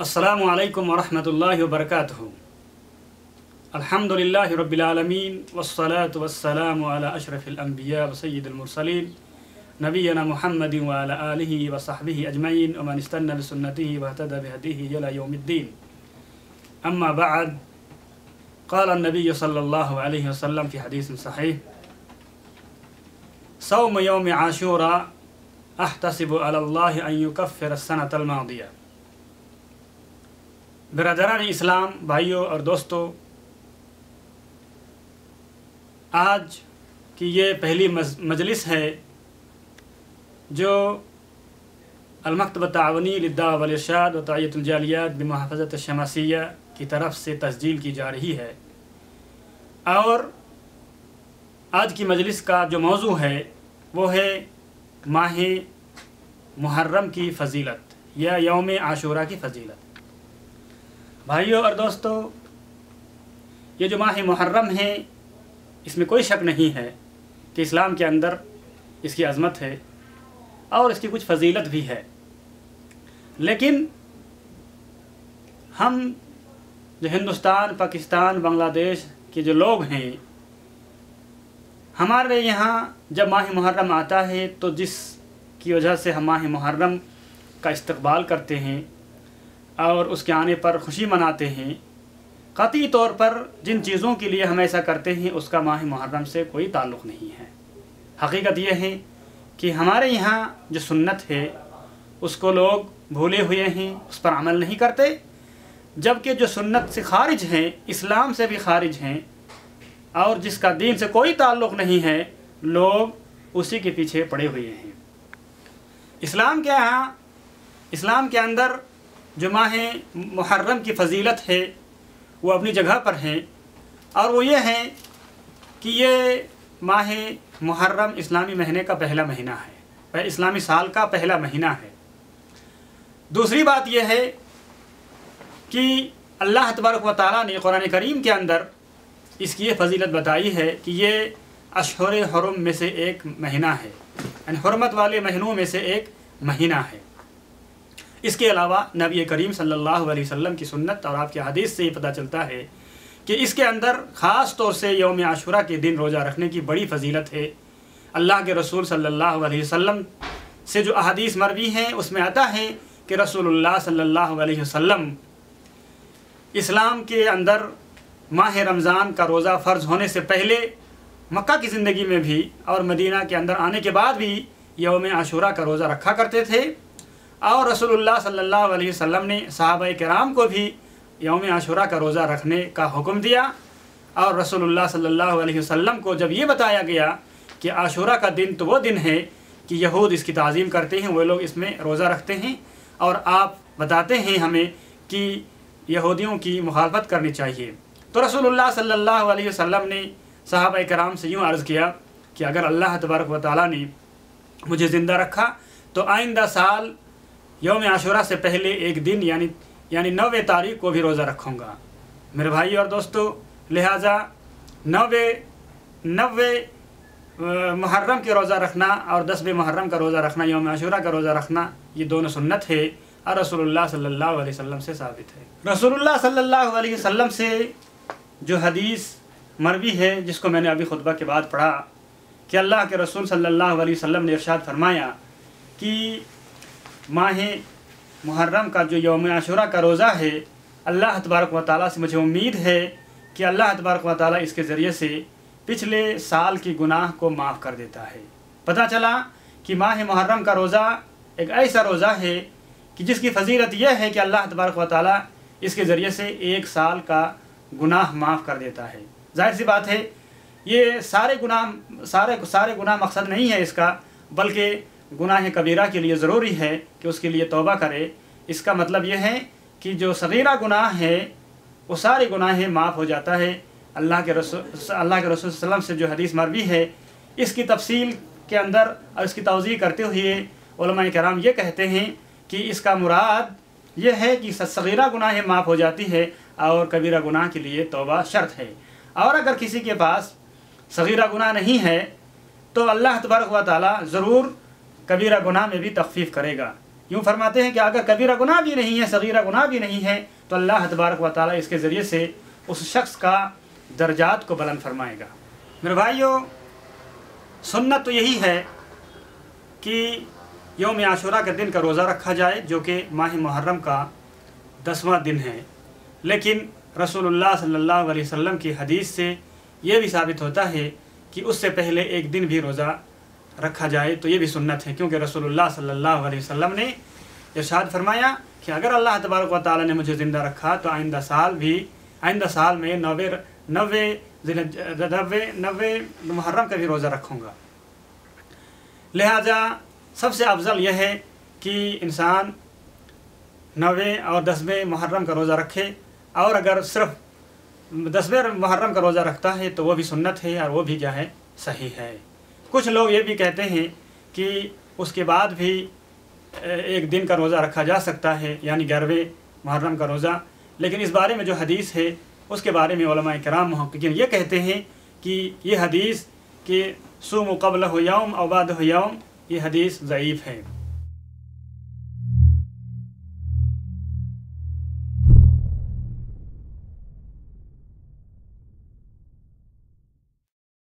अस्सलामु अलैकुम वरहमतुल्लाहि वबरकातुहू। अल्हम्दुलिल्लाहि रब्बिल आलमीन वस्सलातु वस्सलामु अला अशरफिल अंबिया व सय्यिदिल मुरसलीन नबियना मुहम्मदिन व अला आलिहि व सहबिहि अजमईन व मन इस्तन्ना बिसुन्नतिहि व इहतदा बिहदीहि इला यौमिद्दीन। अम्मा बअद, क़ाल अन्नबी सल्लल्लाहु अलैहि वसल्लम फ़ी हदीसिन सहीह, सौम यौम आशूरा अहतसिबु अलल्लाहि अन युकफ्फिर अस्सनतल मादिया। बिरादरान इस्लाम, भाइयों और दोस्तों, आज की ये पहली मजलिस है जो अल-मकतब तावनी लिद्दावा वल इरशाद व तअय्युतुल जालियात बिमुहाफ़ज़त अश-शमसिया की तरफ से तस्जील की जा रही है। और आज की मजलिस का जो मौजू है वो है माह मुहर्रम की फ़जीलत या यौम आशूरा की फ़जीलत। भाइयों और दोस्तों, ये जो माह मुहर्रम है इसमें कोई शक नहीं है कि इस्लाम के अंदर इसकी अज़मत है और इसकी कुछ फ़जीलत भी है। लेकिन हम जो हिंदुस्तान, पाकिस्तान, बांग्लादेश के जो लोग हैं, हमारे यहाँ जब माह मुहर्रम आता है तो जिसकी वजह से हम माह मुहर्रम का इस्तक़बाल करते हैं और उसके आने पर खुशी मनाते हैं, क़तई तौर पर जिन चीज़ों के लिए हम ऐसा करते हैं उसका माह मुहर्रम से कोई ताल्लुक़ नहीं है। हकीकत यह है कि हमारे यहाँ जो सुन्नत है उसको लोग भूले हुए हैं, उस पर अमल नहीं करते, जबकि जो सुन्नत से खारिज हैं, इस्लाम से भी खारिज हैं और जिसका दीन से कोई ताल्लुक़ नहीं है, लोग उसी के पीछे पड़े हुए हैं। इस्लाम के अंदर जो माह मुहर्रम की फ़जीलत है वो अपनी जगह पर है, और वो ये है कि ये माह मुहर्रम इस्लामी महीने का पहला महीना है, इस्लामी साल का पहला महीना है। दूसरी बात यह है कि अल्लाह तबारक व तआला ने कुरान करीम के अंदर इसकी ये फ़जीलत बताई है कि ये अशहुर हुर्रम में से एक महीना है, यानी हुर्मत वाले महीनों में से एक महीना है। इसके अलावा नबी करीम सल्लल्लाहु अलैहि वसल्लम की सुन्नत और आपकी हदीस से ये पता चलता है कि इसके अंदर ख़ास तौर से यौम आशूरा के दिन रोज़ा रखने की बड़ी फ़जीलत है। अल्लाह के रसूल सल्लल्लाहु अलैहि वसल्लम से जो अहादीस मरवी हैं उसमें आता है कि रसूलुल्लाह सल्लल्लाहु अलैहि वसल्लम इस्लाम के अंदर माह रमज़ान का रोज़ा फ़र्ज़ होने से पहले मक्का की ज़िंदगी में भी और मदीना के अंदर आने के बाद भी यौम आशूरा का रोज़ा रखा करते थे। और रसूलुल्लाह सल्लल्लाहु अलैहि वसल्लम ने सहाबाए किराम को भी यौम आशूरा का रोज़ा रखने का हुक्म दिया। और रसूलुल्लाह सल्लल्लाहु अलैहि वसल्लम को जब ये बताया गया कि आशूरा का दिन तो वो दिन है कि यहूद इसकी ताज़ीम करते हैं, वो लोग इसमें रोज़ा रखते हैं, और आप बताते हैं हमें कि यहूदियों की मुखालफत करनी चाहिए, तो रसूलुल्लाह सल्लल्लाहु अलैहि वसल्लम ने सहाबाए किराम से यूँ अर्ज़ किया कि अगर अल्लाह तबारक व तआला ने मुझे ज़िंदा रखा तो आइंदा साल यौम आशूरा से पहले एक दिन यानी 9 तारीख को भी रोज़ा रखूँगा। मेरे भाई और दोस्तों, लिहाजा 9 मुहर्रम के रोज़ा रखना और 10 मुहर्रम का रोज़ा रखना, यौम आशूरा का रोज़ा रखना, ये दोनों सुन्नत है और रसूलुल्लाह सल्लल्लाहु अलैहि वसल्लम से साबित है। रसूलुल्लाह सल्लल्लाहु अलैहि वसल्लम से जो हदीस मरवी है जिसको मैंने अभी खुतबा के बाद पढ़ा कि अल्लाह के रसूल सल्लल्लाहु अलैहि वसल्लम ने इरशाद फरमाया कि माह मुहर्रम का जो यौम आशूरा का रोज़ा है, अल्लाह तबारक व तआला से मुझे उम्मीद है कि अल्लाह तबारक व तआला इसके ज़रिए से पिछले साल की गुनाह को माफ़ कर देता है। पता चला कि माह मुहर्रम का रोज़ा एक ऐसा रोज़ा है कि जिसकी फ़जीलत यह है कि अल्लाह तबारक व तआला इसके ज़रिए से एक साल का गुनाह माफ़ कर देता है। जाहिर सी बात है, ये सारे गुनाह मकसद नहीं है इसका, बल्कि गुनाह कबीरा के लिए ज़रूरी है कि उसके लिए तौबा करे। इसका मतलब यह है कि जो सगीरा गुनाह है वो सारे गुनाह माफ़ हो जाता है। अल्लाह के रसूल सल्लल्लाहु से जो हदीस मरवी है, इसकी तफसील के अंदर और इसकी तौज़ीह करते हुए उलमा किराम ये कहते हैं कि इसका मुराद यह है कि सगीरा गुनाह माफ़ हो जाती है और कबीरा गुनाह के लिए तौबा शर्त है। और अगर किसी के पास सगीरा गुनाह नहीं है तो अल्लाह तबारक व तआला ज़रूर कबीरा गुनाह में भी तख़फ़ीफ़ करेगा। यूँ फरमाते हैं कि अगर कबीरा गुनाह भी नहीं है, सगीरा गुनाह भी नहीं है, तो अल्लाह तबारक व तआला इसके ज़रिए से उस शख्स का दर्जात को बुलंद फरमाएगा। मेरे भाइयों, सुन्नत तो यही है कि यौम आशूरा के दिन का रोज़ा रखा जाए, जो कि माह मुहर्रम का 10वां दिन है। लेकिन रसूलुल्लाह सल्लल्लाहु अलैहि वसल्लम की हदीस से ये भी साबित होता है कि उससे पहले एक दिन भी रोज़ा रखा जाए, तो ये भी सुन्नत है, क्योंकि रसूलुल्लाह सल्लल्लाहु अलैहि वसल्लम ने इरशाद फरमाया कि अगर अल्लाह तबारक व तआला ने मुझे ज़िंदा रखा तो आइंदा साल में 90 मुहर्रम का भी रोज़ा रखूँगा। लिहाजा सबसे अफजल यह है कि इंसान 9वें और 10वें मुहर्रम का रोज़ा रखे, और अगर सिर्फ 10वें मुहर्रम का रोज़ा रखता है तो वो भी सुन्नत है और वो भी क्या है, सही है। कुछ लोग ये भी कहते हैं कि उसके बाद भी एक दिन का रोज़ा रखा जा सकता है, यानी 11वें मुहर्रम का रोज़ा। लेकिन इस बारे में जो हदीस है उसके बारे में उलमा किराम मुहक्किकीन ये कहते हैं कि ये हदीस कि सूमु क़ब्ल हो यौम औ बाद हो यौम, ये हदीस ज़ईफ़ है।